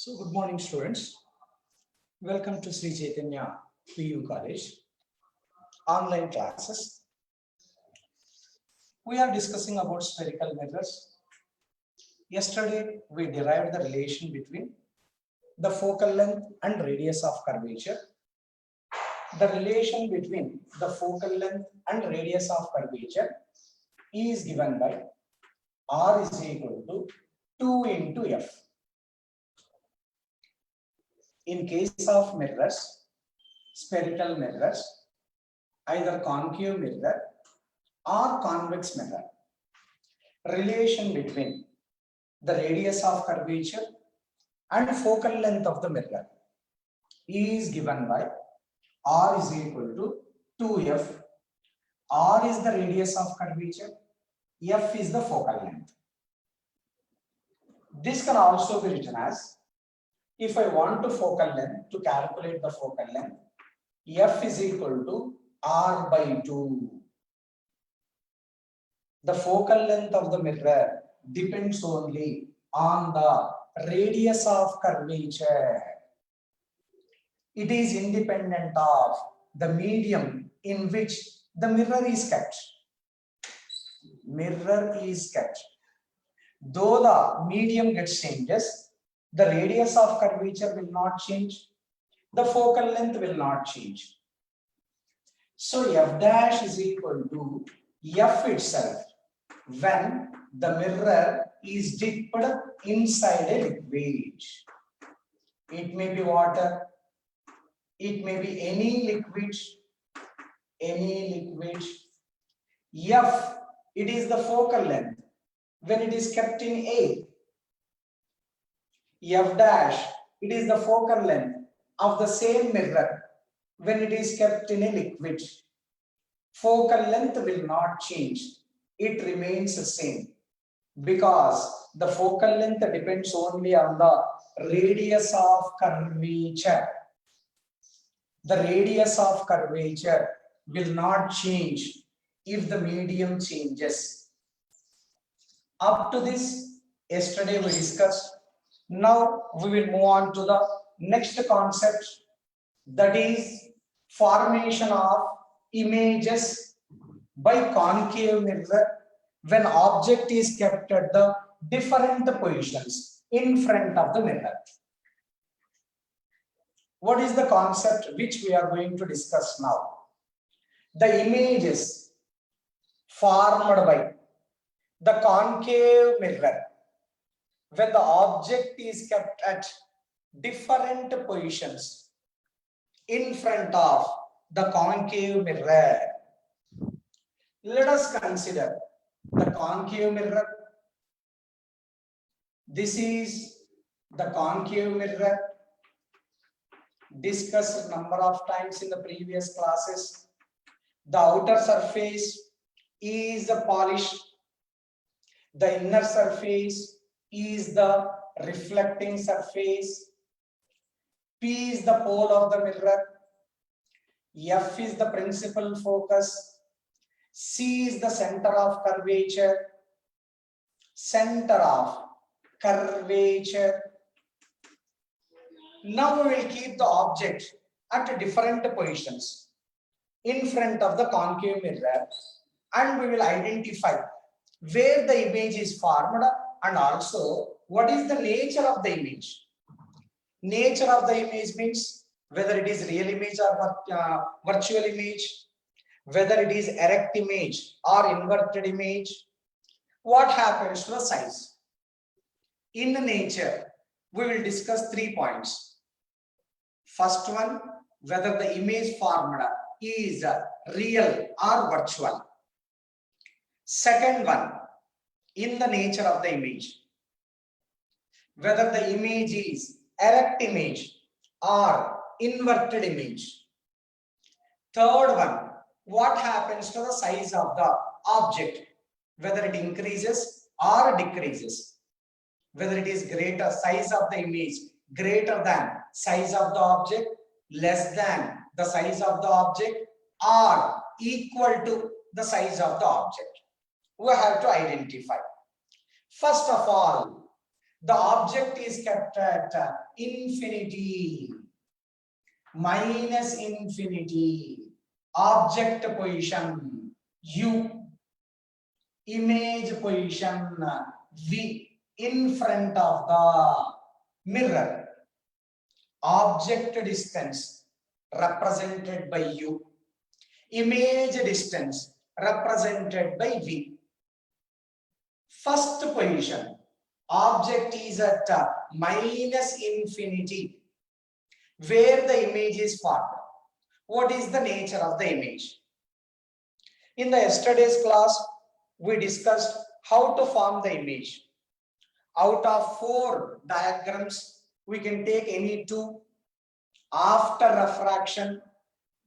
So, good morning, students. Welcome to Sri Chaitanya PU College online classes. We are discussing about spherical mirrors. Yesterday, we derived the relation between the focal length and radius of curvature. The relation between the focal length and radius of curvature is given by R is equal to 2 into F. In case of mirrors, spherical mirrors, either concave mirror or convex mirror, relation between the radius of curvature and focal length of the mirror is given by R is equal to 2F. R is the radius of curvature, F is the focal length. This can also be written as, if I want to focal length, to calculate the focal length, F is equal to R by 2. The focal length of the mirror depends only on the radius of curvature. It is independent of the medium in which the mirror is kept. Mirror is kept. Though the medium gets changes, the radius of curvature will not change. The focal length will not change. So F dash is equal to F itself when the mirror is dipped inside a liquid. It may be water, it may be any liquid. F, it is the focal length when it is kept in air. F dash, it is the focal length of the same mirror when it is kept in a liquid. Focal length will not change. It remains the same because the focal length depends only on the radius of curvature. The radius of curvature will not change if the medium changes. Up to this, yesterday we discussed. Now we will move on to the next concept, that is formation of images by concave mirror when object is kept at the different positions in front of the mirror. What is the concept which we are going to discuss now? The images formed by the concave mirror when the object is kept at different positions in front of the concave mirror. Let us consider the concave mirror. This is the concave mirror, discussed number of times in the previous classes. The outer surface is polished. The inner surface is the reflecting surface. P is the pole of the mirror. F is the principal focus. C is the center of curvature. Center of curvature. Now we will keep the object at different positions in front of the concave mirror and we will identify where the image is formed and also what is the nature of the image. Nature of the image means whether it is real image or virtual image, whether it is erect image or inverted image. What happens to the size? In the nature, we will discuss 3 points. First one, whether the image formed is real or virtual. Second one, in the nature of the image, whether the image is erect image or inverted image. Third one, what happens to the size of the object, whether it increases or decreases, whether it is greater, size of the image greater than size of the object, less than the size of the object, or equal to the size of the object. We have to identify. First of all, The object is kept at infinity, minus infinity. Object position U, image position V, in front of the mirror. Object distance represented by U, image distance represented by V. First position, object is at minus infinity, where the image is formed. What is the nature of the image? In the yesterday's class, we discussed how to form the image. Out of 4 diagrams, we can take any 2. After refraction,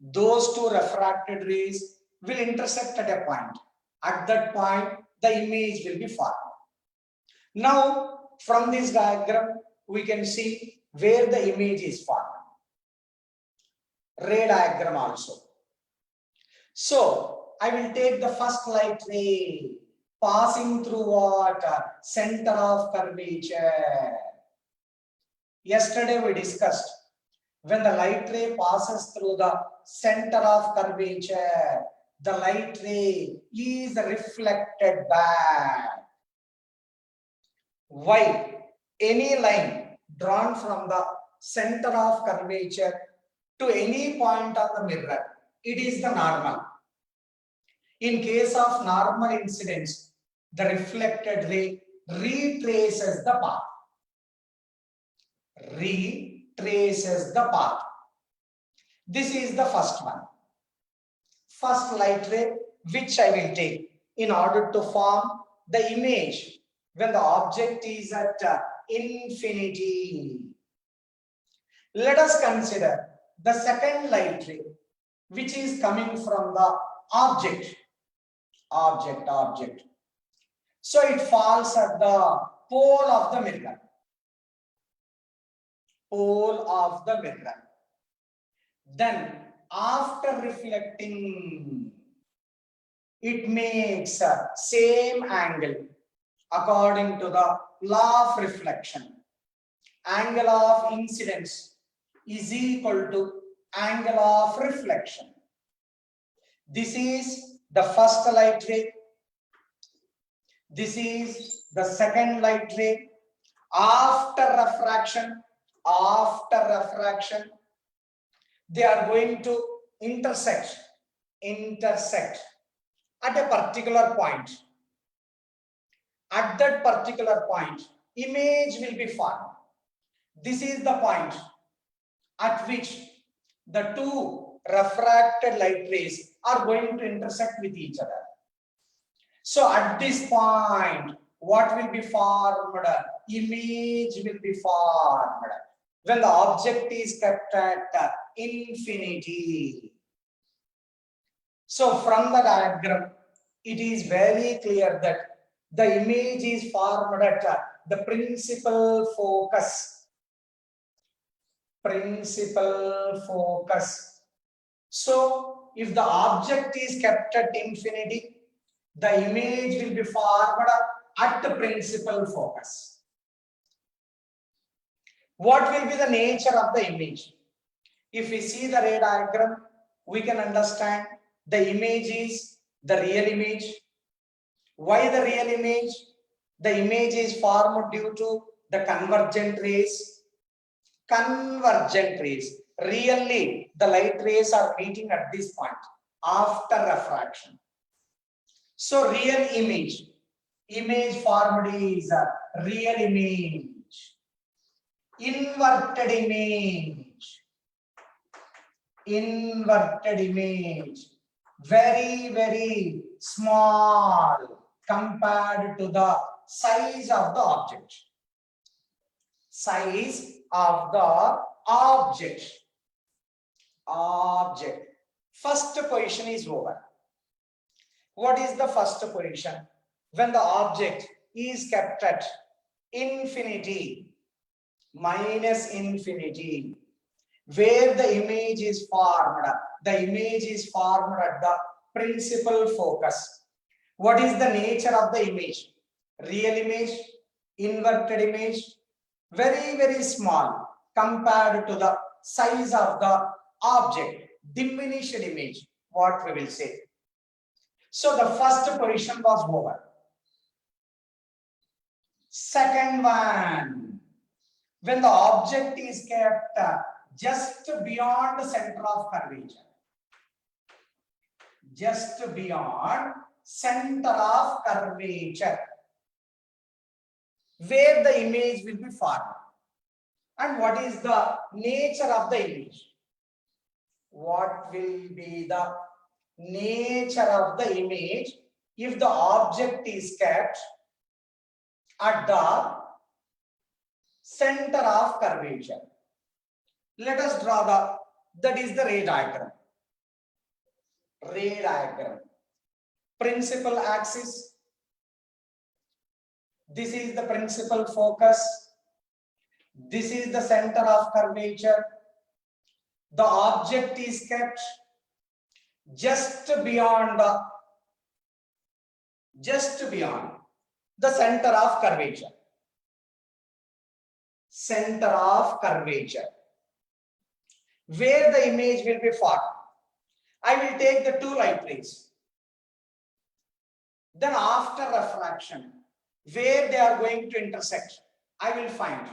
those 2 refracted rays will intersect at a point. At that point, the image will be formed. Now, from this diagram, we can see where the image is formed. Ray diagram also. So, I will take the first light ray passing through what? Center of curvature. Yesterday we discussed when the light ray passes through the center of curvature, the light ray is reflected back. Why? Any line drawn from the center of curvature to any point on the mirror, it is the normal. In case of normal incidence, the reflected ray retraces the path. Retraces the path. This is the first one. First light ray, which I will take in order to form the image when the object is at infinity. Let us consider the second light ray, which is coming from the object. So it falls at the pole of the mirror. Pole of the mirror. Then after reflecting, it makes a same angle according to the law of reflection. Angle of incidence is equal to angle of reflection. This is the first light ray. This is the second light ray. After refraction, they are going to intersect at a particular point. At that particular point, image will be formed. This is the point at which the 2 refracted light rays are going to intersect with each other. So at this point, what will be formed? Image will be formed when the object is kept at infinity. So from the diagram, it is very clear that the image is formed at the principal focus. So if the object is kept at infinity, the image will be formed at the principal focus. What will be the nature of the image? If we see the ray diagram, we can understand the image is the real image. Why the real image? The image is formed due to the convergent rays. Really, the light rays are meeting at this point after refraction. So real image formed is a real image. Inverted image, very small compared to the size of the object. First position is over. What is the first position? When the object is kept at infinity, minus infinity, where the image is formed. The image is formed at the principal focus. What is the nature of the image? Real image. inverted image, very small compared to the size of the object, diminished image, what we will say. So the first position was over. Second one, when the object is kept just beyond the center of curvature, just beyond center of curvature, where the image will be formed. And what is the nature of the image? What will be the nature of the image if the object is kept at the center of curvature? Let us draw that is the ray diagram. Ray diagram. Principal axis. This is the principal focus. This is the center of curvature. The object is kept just beyond the center of curvature. Center of curvature. Where the image will be formed. I will take the two light rays. Then after refraction, where they are going to intersect, I will find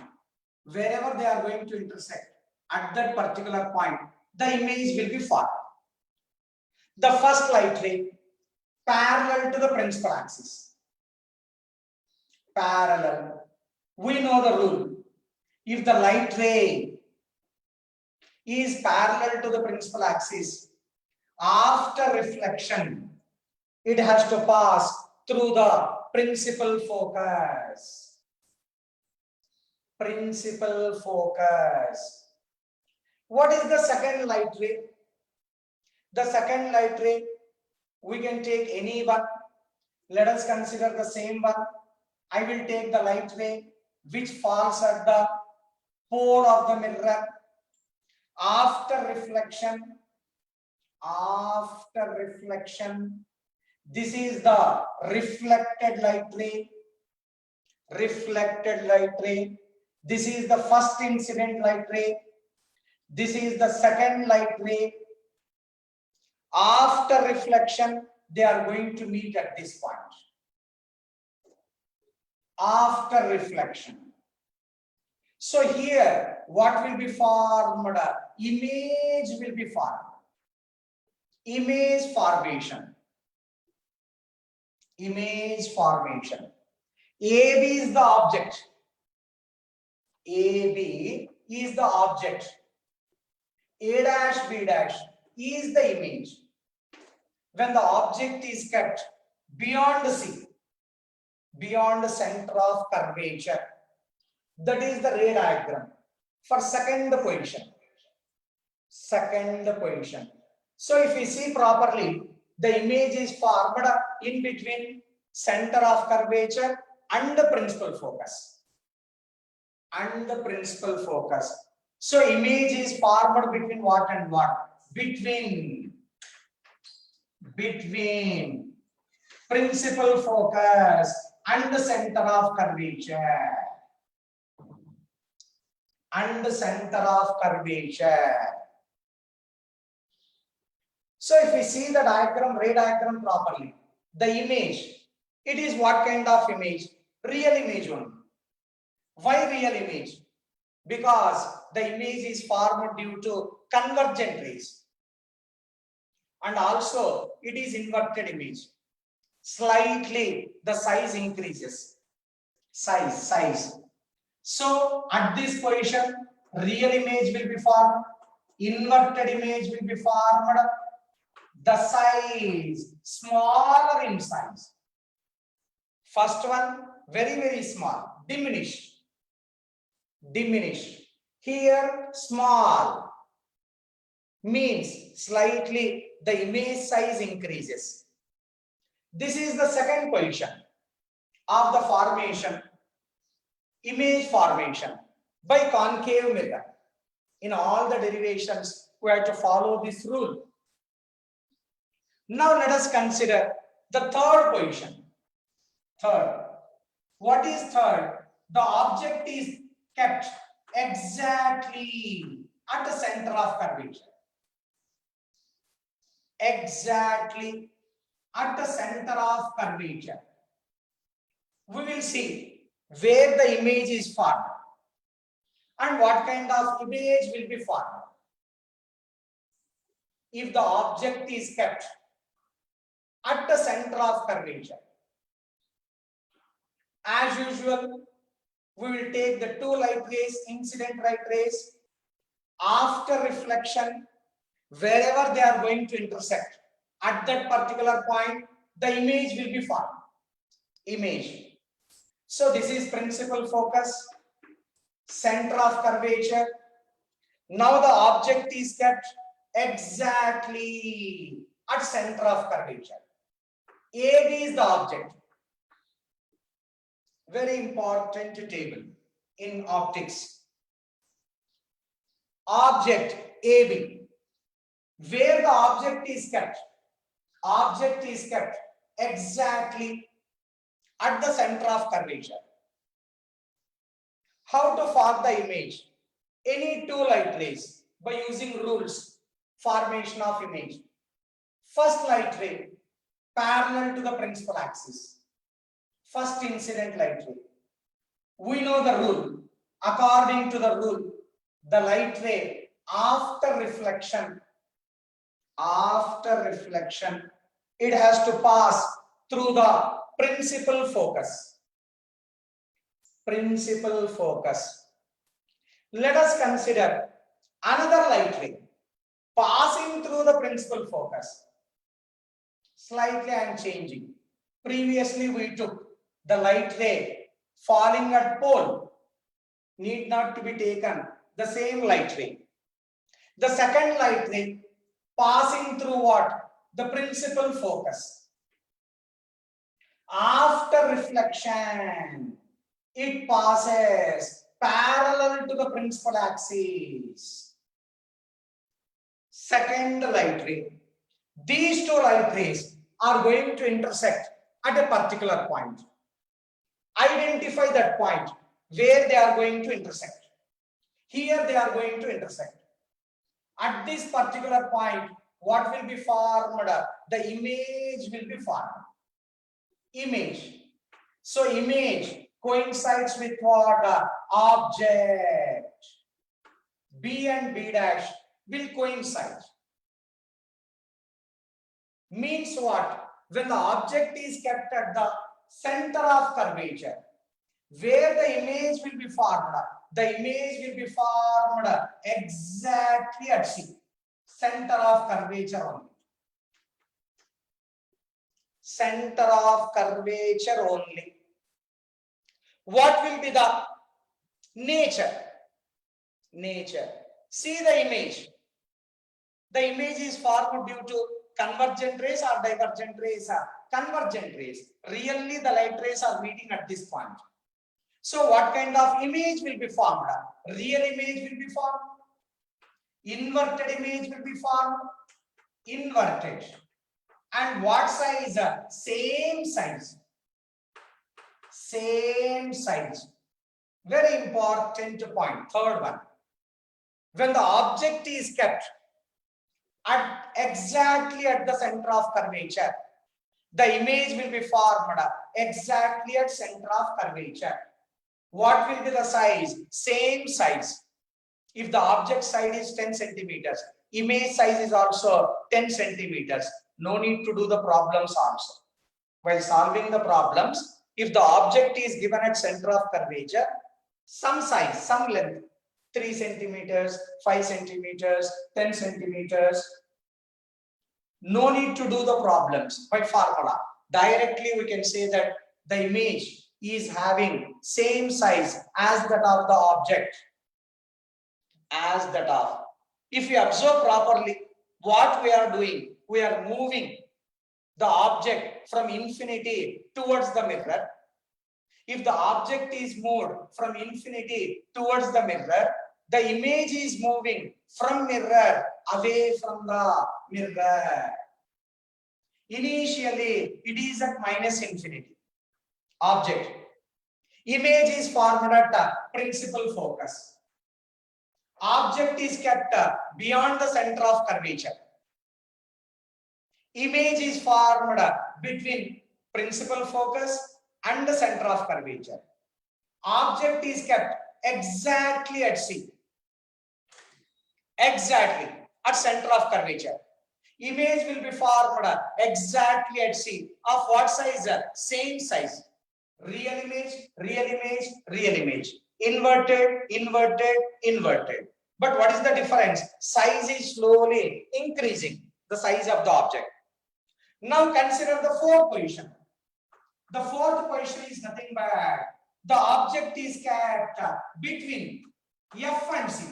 wherever they are going to intersect at that particular point, the image will be formed. The first light ray parallel to the principal axis. Parallel. We know the rule. If the light ray is parallel to the principal axis, after reflection, it has to pass through the principal focus. Principal focus. What is the second light ray? The second light ray, we can take any one. Let us consider the same one. I will take the light ray which falls at the pole of the mirror. After reflection, this is the reflected light ray. Reflected light ray. This is the first incident light ray. This is the second light ray. After reflection, they are going to meet at this point. After reflection. So here, what will be formed? Image will be formed. Image formation. Image formation. AB is the object. AB is the object. A dash B dash is the image. When the object is kept beyond the C, beyond the center of curvature, that is the ray diagram for second position. Second position. So if we see properly, the image is formed in between center of curvature and the principal focus. And the principal focus. So image is formed between what and what? Between principal focus and the center of curvature. And the center of curvature. So if we see the diagram, ray diagram properly, the image, it is what kind of image? Real image only. Why real image? Because the image is formed due to convergent rays. And also it is inverted image. Slightly the size increases. Size. So at this position, real image will be formed. Inverted image will be formed. The size smaller in size. First one very small, diminish. Here small means slightly the image size increases. This is the second position of the formation, image formation by concave mirror. In all the derivations, we have to follow this rule. Now let us consider the third position. Third. What is third? the object is kept exactly at the center of curvature. Exactly at the center of curvature. We will see where the image is formed and what kind of image will be formed if the object is kept at the center of curvature. As usual, we will take the two light rays, incident light rays, after reflection, wherever they are going to intersect, at that particular point, the image will be formed. Image. So this is principal focus, center of curvature. Now the object is kept exactly at center of curvature. AB is the object. Very important table in optics. Object AB, where the object is kept. Object is kept exactly at the center of curvature. How to form the image? Any two light rays by using rules. Formation of image. First light ray parallel to the principal axis. First incident light ray. We know the rule. According to the rule, the light ray after reflection, it has to pass through the principal focus. Principal focus. Let us consider another light ray passing through the principal focus. Slightly I am changing. Previously we took the light ray falling at pole. Need not to be taken the same light ray. The second light ray passing through what? The principal focus. After reflection, it passes parallel to the principal axis. Second light ray. These two light rays are going to intersect at a particular point. Identify that point where they are going to intersect. Here they are going to intersect. At this particular point, what will be formed? The image will be formed. Image. So image coincides with what? Object. B and B dash will coincide. Means what? When the object is kept at the center of curvature, where the image will be formed, the image will be formed exactly at C, center of curvature only. Center of curvature only. What will be the nature? Nature. See the image. The image is formed due to convergent rays or divergent rays? Convergent rays. Really the light rays are meeting at this point. So what kind of image will be formed? Real image will be formed. Inverted image will be formed. Inverted. And what size? Same size. Same size. Very important point. Third one. When the object is kept exactly at the center of curvature, the image will be formed exactly at center of curvature. What will be the size? Same size. If the object size is 10 centimeters, image size is also 10 centimeters. No need to do the problems also. While solving the problems, if the object is given at center of curvature, some size, some length, 3 centimeters, 5 centimeters, 10 centimeters, no need to do the problems by formula. Directly we can say that the image is having same size as that of the object. As that of. If we observe properly, what we are doing, we are moving the object from infinity towards the mirror. If the object is moved from infinity towards the mirror, the image is moving from mirror away from the mirror. Initially, it is at minus infinity. Object. Image is formed at principal focus. Object is kept beyond the center of curvature. Image is formed between principal focus and the center of curvature. Object is kept exactly at C. Exactly at center of curvature. Image will be formed exactly at C. Of what size? Same size. Real image, real image, real image. Inverted, inverted, inverted. But what is the difference? Size is slowly increasing, the size of the object. Now consider the fourth position. The fourth position is nothing but the object is kept between F and C.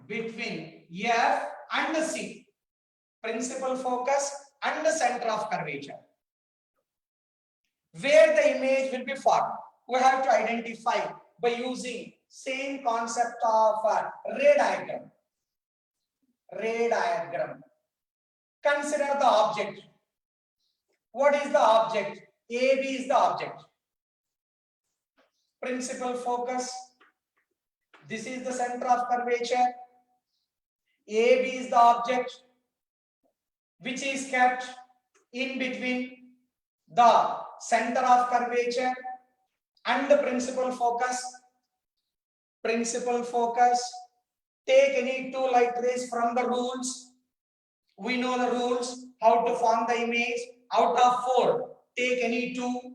Between F and C. Principal focus and the center of curvature. Where the image will be formed, we have to identify by using same concept of ray diagram. Ray diagram. Consider the object. What is the object? AB is the object. Principal focus. This is the center of curvature. AB is the object which is kept in between the center of curvature and the principal focus. Principal focus. Take any two light rays from the rules. We know the rules, how to form the image. Out of 4, take any 2.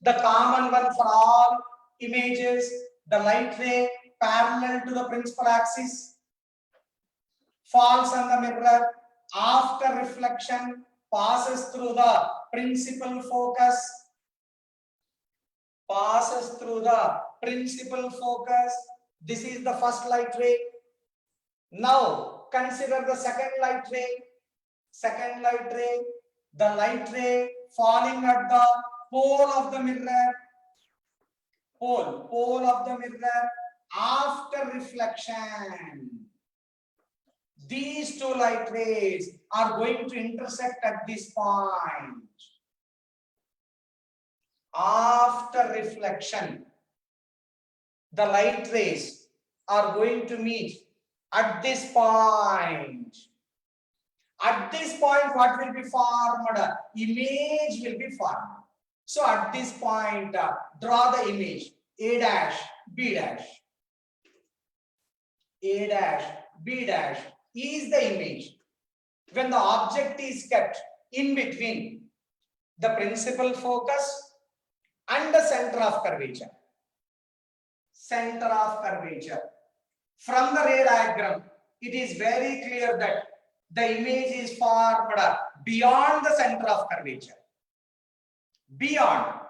The common one for all images, the light ray parallel to the principal axis falls on the mirror. After reflection, passes through the principal focus. Passes through the principal focus. This is the first light ray. Now consider the second light ray. Second light ray. The light ray falling at the pole of the mirror. Pole of the mirror. After reflection, these two light rays are going to intersect at this point. After reflection, the light rays are going to meet at this point. At this point, what will be formed? Image will be formed. So at this point, draw the image. A dash, B dash. A dash, B dash is the image. When the object is kept in between the principal focus and the center of curvature. Center of curvature. From the ray diagram, it is very clear that the image is formed beyond the center of curvature. Beyond.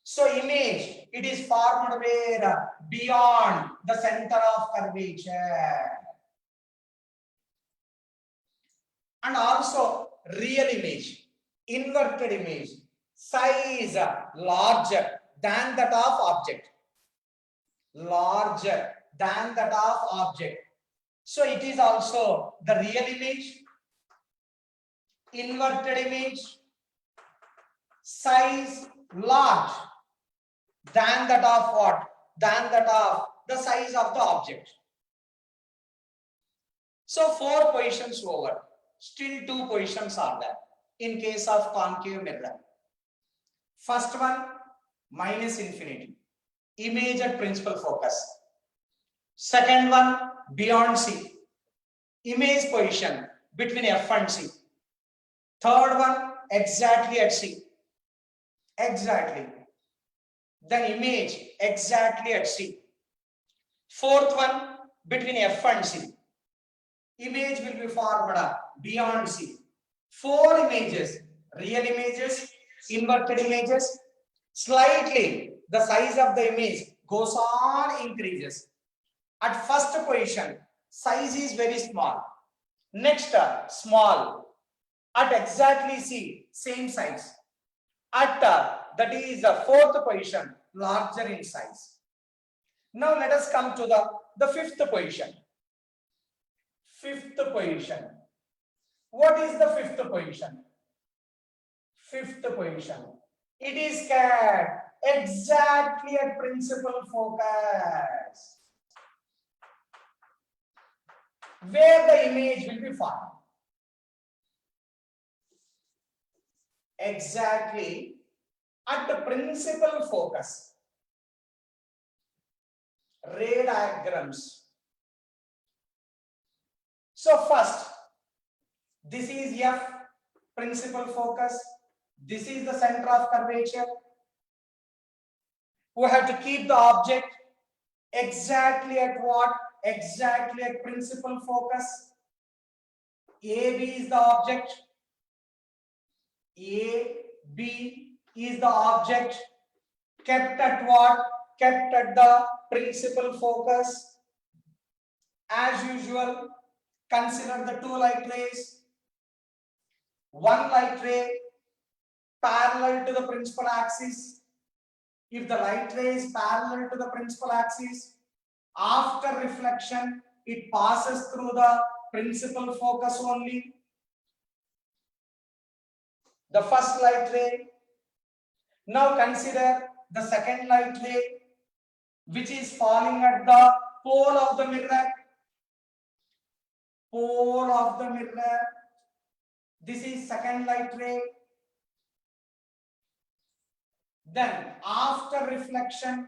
So image, it is formed where? Beyond the center of curvature. And also real image, inverted image, size larger than that of object. Larger than that of object. So it is also the real image, inverted image, size large than that of what? Than that of the size of the object. So 4 positions over. Still 2 positions are there in case of concave mirror. First one, minus infinity. Image at principal focus. Second one, beyond C. Image position between F and C. Third one, exactly at C. Exactly. Then image exactly at C. Fourth one, between F and C. Image will be formed beyond C. 4 images, real images, inverted images. Slightly, the size of the image goes on increases. At first position, size is very small. Next, small. At exactly C, same size. At that is the 4th position, larger in size. Now let us come to the 5th position. 5th position. What is the 5th position? 5th position. It is kept exactly at principal focus, where the image will be formed. Exactly at the principal focus. Ray diagrams. So first, this is F, principal focus. This is the center of curvature. We have to keep the object exactly at what? Exactly at principal focus. AB is the object. AB is the object. Kept at what? Kept at the principal focus. As usual, consider the two light rays. One light ray parallel to the principal axis. If the light ray is parallel to the principal axis, after reflection, it passes through the principal focus only. The first light ray. Now consider the second light ray, which is falling at the pole of the mirror. Pole of the mirror. This is second light ray. Then after reflection,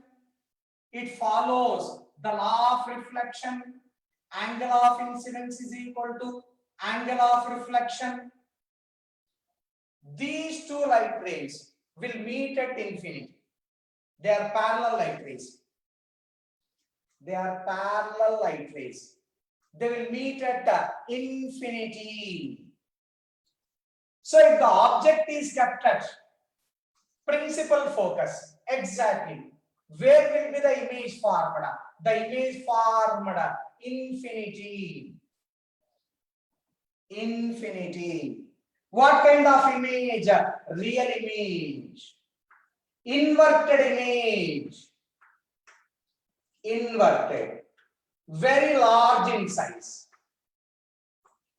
it follows the law of reflection. Angle of incidence is equal to angle of reflection. These two light rays will meet at infinity. They are parallel light rays. They are parallel light rays. They will meet at infinity. So if the object is kept at principal focus, exactly, where will be the image formed? The image formed infinity. Infinity. What kind of image? Real image. Inverted image. Inverted. Very large in size.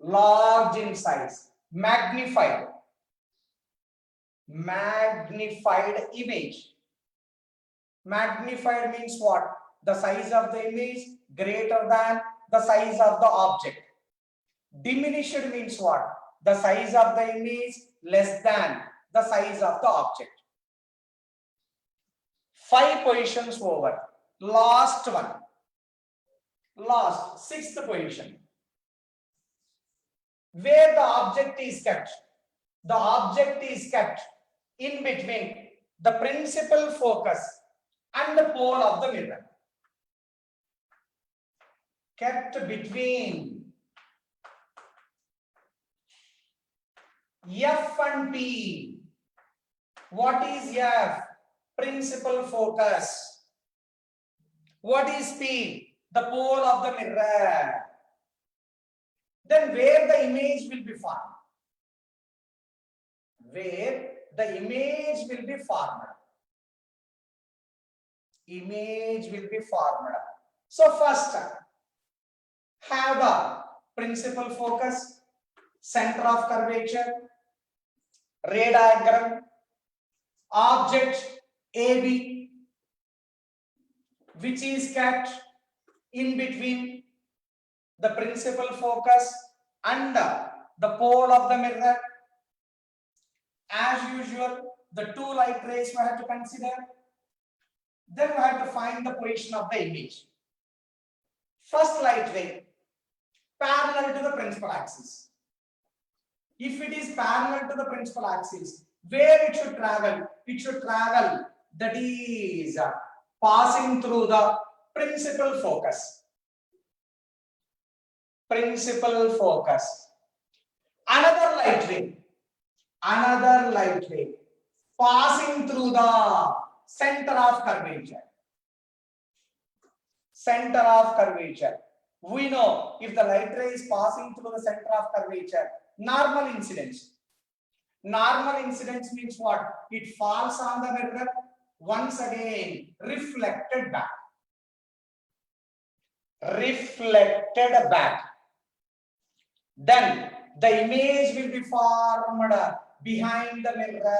Large in size. Magnified. Magnified image. Magnified means what? The size of the image greater than the size of the object. Diminished means what? The size of the image less than the size of the object. 5 positions over. Last one. Last, 6th position. Where the object is kept. The object is kept in between the principal focus and the pole of the mirror. Kept between F and P. What is F? Principal focus. What is P? The pole of the mirror. Then where the image will be formed? Where the image will be formed. Image will be formed. So first, have the principal focus, center of curvature, ray diagram, object AB, which is kept in between the principal focus and the pole of the mirror. As usual, the two light rays we have to consider. Then we have to find the position of the image. First light ray parallel to the principal axis. If it is parallel to the principal axis, where it should travel? It should travel, that is passing through the principal focus. Principal focus. Another light ray passing through the center of curvature. Center of curvature. We know if the light ray is passing through the center of curvature, normal incidence. Normal incidence means what? It falls on the mirror, once again reflected back. Reflected back. Then the image will be formed behind the mirror.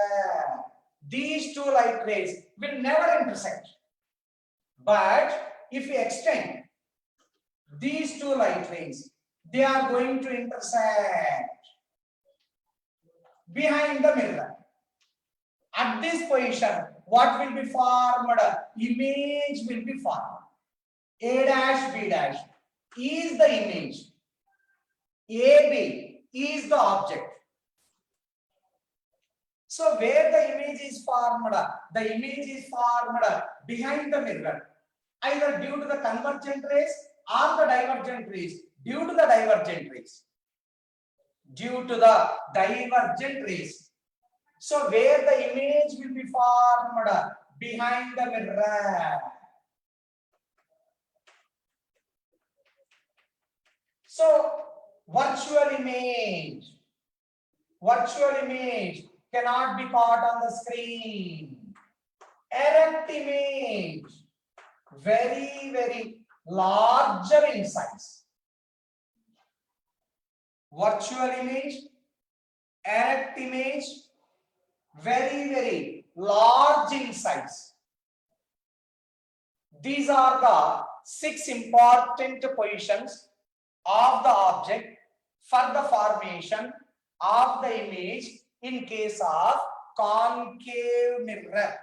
these two light rays will never intersect. But if we extend these two light rays, they are going to intersect behind the mirror. At this position, what will be formed? Image will be formed. A dash B dash is the image. AB is the object. So where the image is formed? The image is formed behind the mirror, either due to the convergent rays or the divergent rays. Due to the divergent rays. Due to the divergent rays. So where the image will be formed? Behind the mirror. So virtual image cannot be caught on the screen. Erect image, very larger in size. Virtual image, erect image, very large in size. These are the 6 important positions of the object for the formation of the image in case of concave mirror.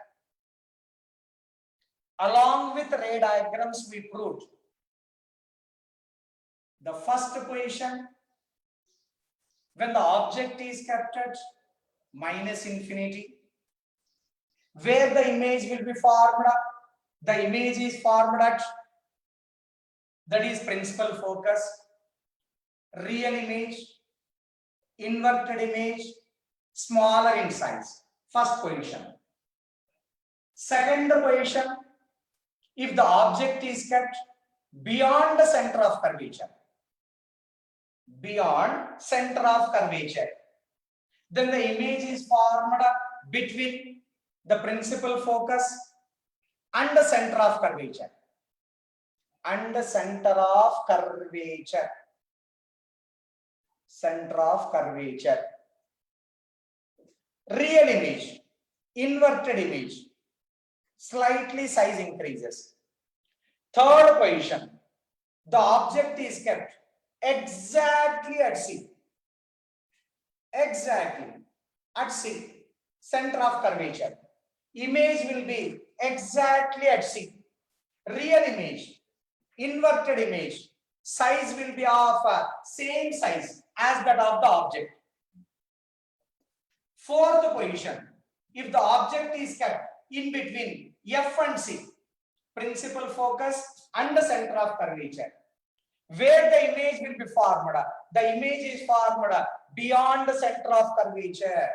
Along with ray diagrams, we proved the first position when the object is kept at -infinity, where the image will be formed. The image is formed at, that is principal focus, real image, inverted image, smaller in size. First position. Second position, if the object is kept beyond the center of curvature, then the image is formed between the principal focus and the center of curvature. Center of curvature. Real image, inverted image, slightly size increases. Third position, the object is kept exactly at C. Center of curvature. Image will be exactly at C. Real image, inverted image, size will be of same size as that of the object. Fourth position, if the object is kept in between F and C, principal focus and the center of curvature, where the image will be formed. The image is formed beyond the center of curvature.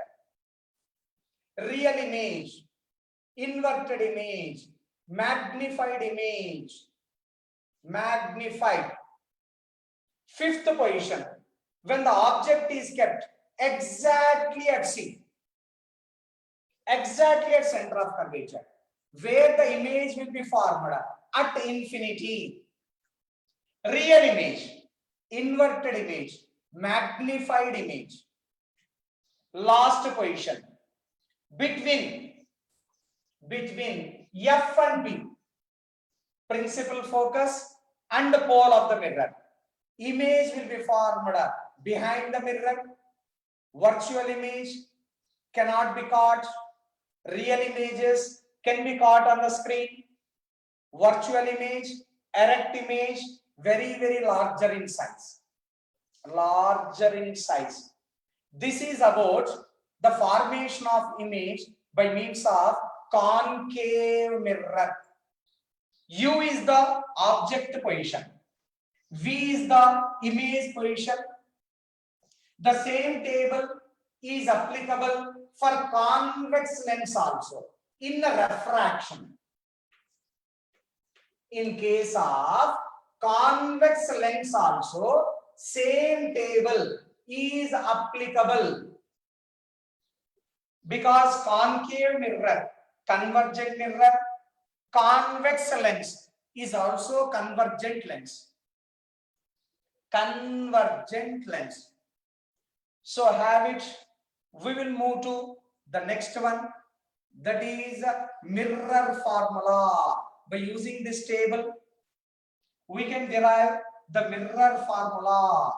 Real image, inverted image, magnified image, magnified. Fifth position, when the object is kept exactly at C, exactly at center of curvature, where the image will be formed at infinity. Real image, inverted image, magnified image. Last position, between F and B, principal focus and the pole of the mirror. Image will be formed behind the mirror. Virtual image cannot be caught. Real images can be caught on the screen. Virtual image, erect image, very larger in size. This is about the formation of image by means of concave mirror. U is the object position, V is the image position. The same table is applicable for convex lens also in the refraction. In case of convex lens also, same table is applicable, because concave mirror, convergent mirror, convex lens is also convergent lens. So have it. We will move to the next one. That is a mirror formula. By using this table, we can derive the mirror formula.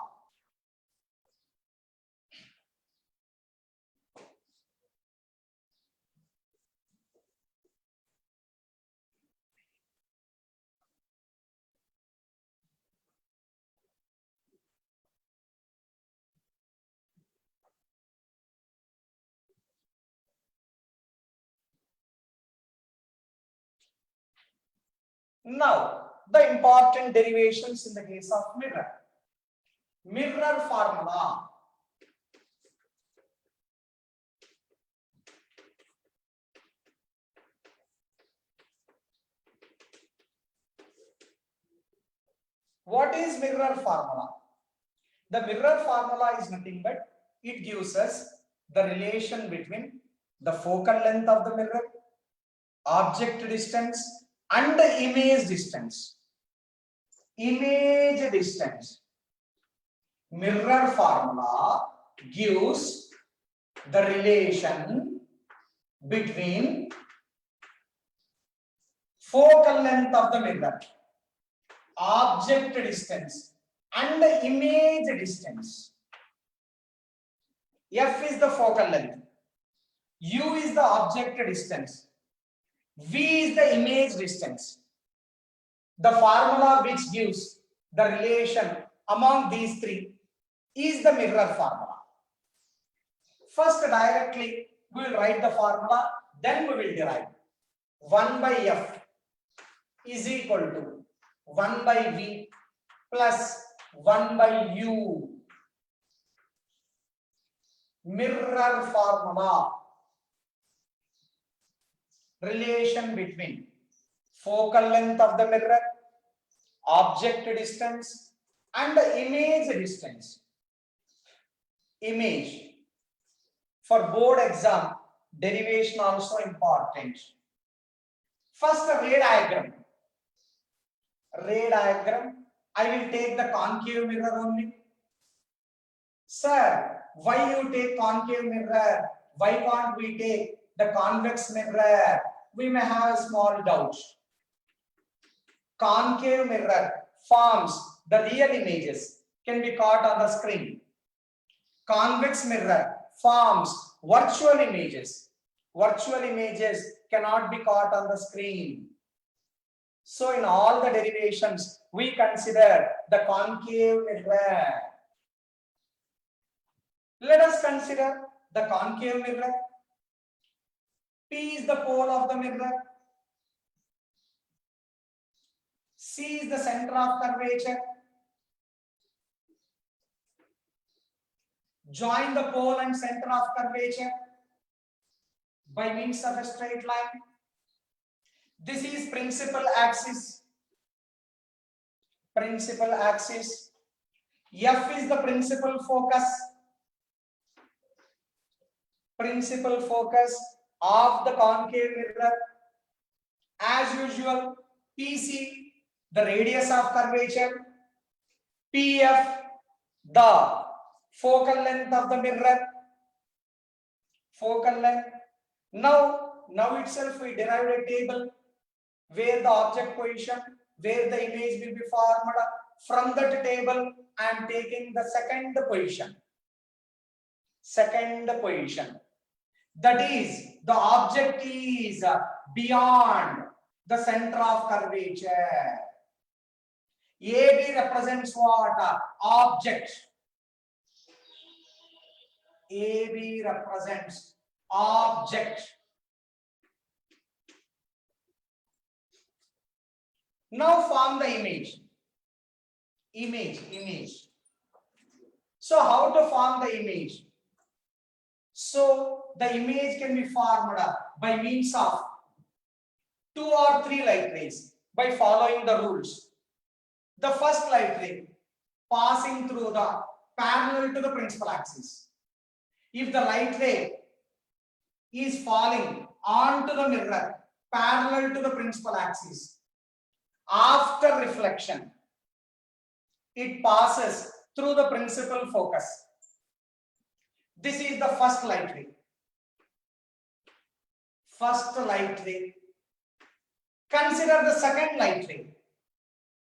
Now, the important derivations in the case of mirror. Mirror formula. What is mirror formula? The mirror formula is nothing but it gives us the relation between the focal length of the mirror, object distance, and the image distance. Image distance. Mirror formula gives the relation between focal length of the mirror, object distance, and the image distance. F is the focal length, U is the object distance, V is the image distance. The formula which gives the relation among these three is the mirror formula. First, directly we will write the formula, then we will derive. 1 by F is equal to 1 by V plus 1 by U. Mirror formula. Relation between focal length of the mirror, object distance, and the image distance. Image. For board exam, derivation also important. First, a ray diagram. Ray diagram. I will take the concave mirror only. Sir, why you take concave mirror? Why can't we take the convex mirror? We may have small doubts. Concave mirror forms the real images can be caught on the screen. Convex mirror forms virtual images. Virtual images cannot be caught on the screen. So in all the derivations, we consider the concave mirror. Let us consider the concave mirror. P is the pole of the mirror. C is the center of curvature. Join the pole and center of curvature by means of a straight line. This is principal axis. Principal axis. F is the principal focus. Principal focus of the concave mirror. As usual, PC, the radius of curvature. PF, the focal length of the mirror. Focal length. Now itself we derived a table where the object position, where the image will be formed. From that table, I am taking the second position. Second position. That is, the object is beyond the center of curvature. AB represents what? Object. AB represents object. Now form the image. Image. So how to form the image? So the image can be formed by means of 2 or 3 light rays by following the rules. The first light ray passing through the parallel to the principal axis. If the light ray is falling onto the mirror parallel to the principal axis, after reflection, it passes through the principal focus. This is the first light ray. first light ray. Consider the second light ray.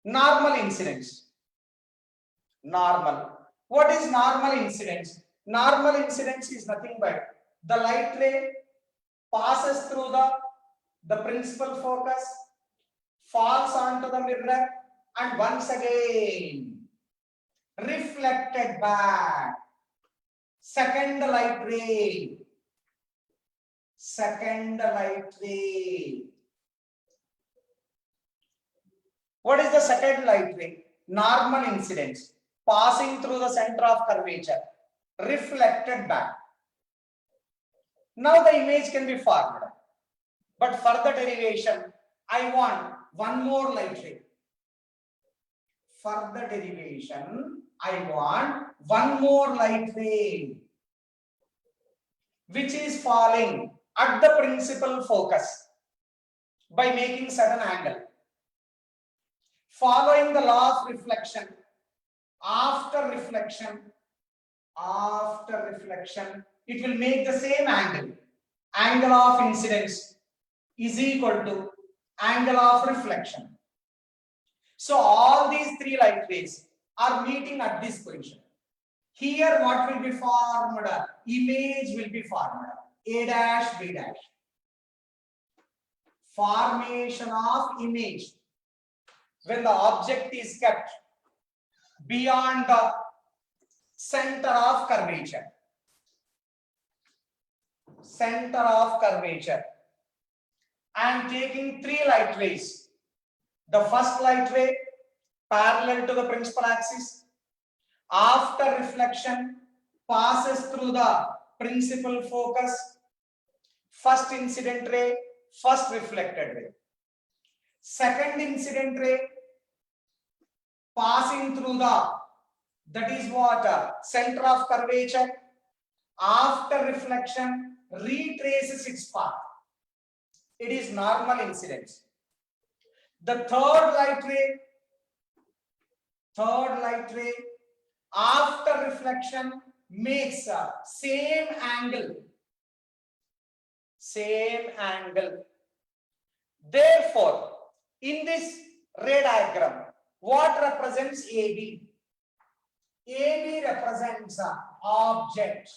Normal incidence. Normal. What is normal incidence? Normal incidence is nothing but the light ray passes through the principal focus, falls onto the mirror, and once again reflected back. Second light ray. Second light ray. What is the second light ray? Normal incidence passing through the center of curvature, reflected back. Now the image can be formed. But for the derivation, I want one more light ray. For the derivation, I want one more light ray, which is falling at the principal focus by making certain angle. Following the law of reflection, after reflection, it will make the same angle. Angle of incidence is equal to angle of reflection. So all these three light rays are meeting at this position. Here what will be formed? Image will be formed. A dash, B dash. Formation of image when the object is kept beyond the center of curvature. Center of curvature. I am taking three light rays. The first light ray parallel to the principal axis. After reflection, passes through the principal focus. First incident ray, first reflected ray. Second incident ray passing through that is what? Center of curvature. After reflection, retraces its path. It is normal incidence. The third light ray, after reflection, makes a same angle. Therefore, in this ray diagram, what represents AB? AB represents an object.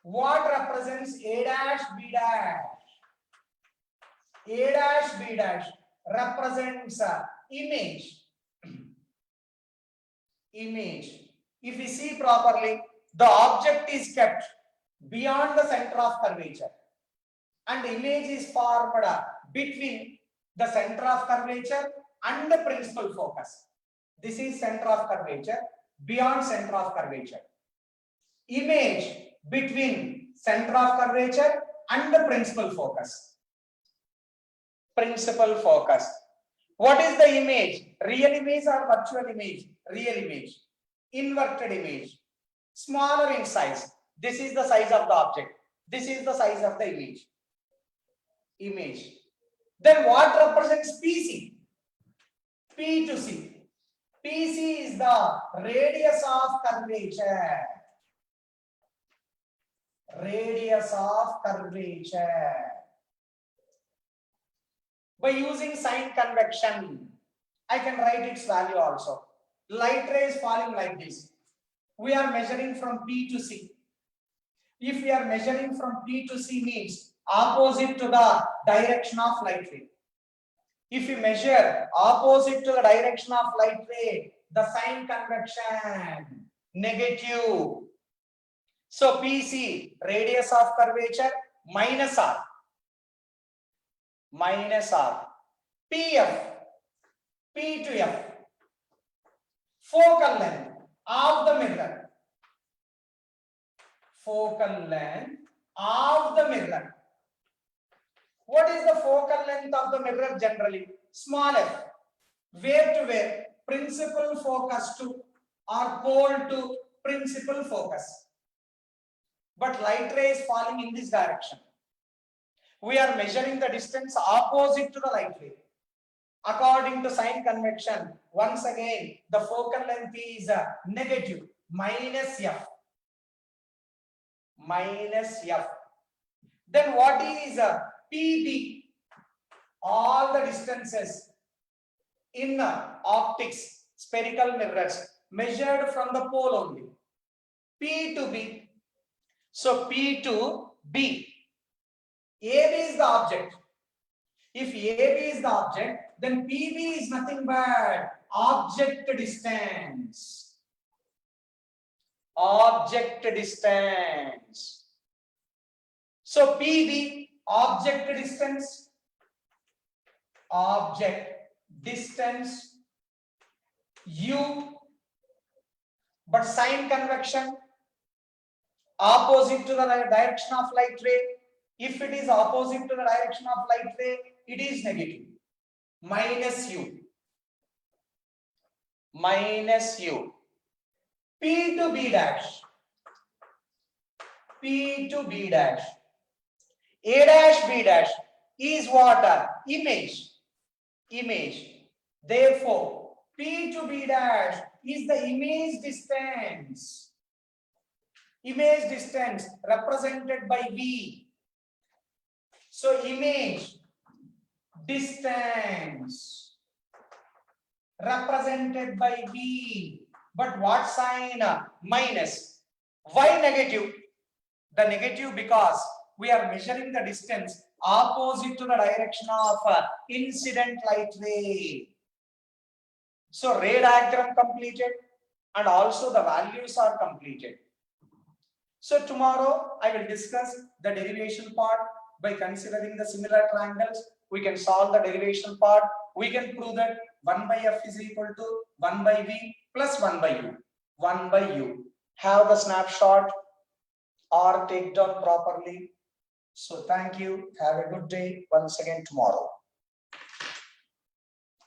What represents A dash, B dash? A dash, B dash represents an image. If we see properly, the object is kept beyond the center of curvature and the image is formed between the center of curvature and the principal focus. This is center of curvature, beyond center of curvature. Image between center of curvature and the principal focus. What is the image? Real image or virtual image? Real image. Inverted image. Smaller in size. This is the size of the object. This is the size of the image. Then what represents PC? P to C. PC is the radius of curvature. By using sign convection, I can write its value also. Light ray is falling like this. We are measuring from P to C. If we are measuring from P to C means opposite to the direction of light ray. If you measure opposite to the direction of light ray, the sign convection negative. So PC, radius of curvature, minus R. PF, P to F, focal length of the mirror. What is the focal length of the mirror generally? Small f. Where to where? Principal focus to or pole to principal focus. But light ray is falling in this direction. We are measuring the distance opposite to the light ray. According to sign convection, once again, the focal length is negative, minus f. Then what is PB? All the distances in optics, spherical mirrors, measured from the pole only. P to B. So P to B. AB is the object. If AB is the object, then PB is nothing but object distance. Object distance. So PB, object distance, object distance, U, but sign convection, opposite to the direction of light ray. If it is opposite to the direction of light ray, it is negative. Minus U. Minus U. P to B dash. P to B dash. A dash B dash is what? Image. Image. Therefore, P to B dash is the image distance. Image distance represented by V. So image distance represented by V. But what sign? Minus. Why negative? The negative because we are measuring the distance opposite to the direction of incident light ray. So ray diagram completed and also the values are completed. So tomorrow I will discuss the derivation part. By considering the similar triangles, we can solve the derivation part. We can prove that 1 by f is equal to 1 by v plus 1 by u. 1 by u. Have the snapshot or take down properly. So thank you. Have a good day once again tomorrow.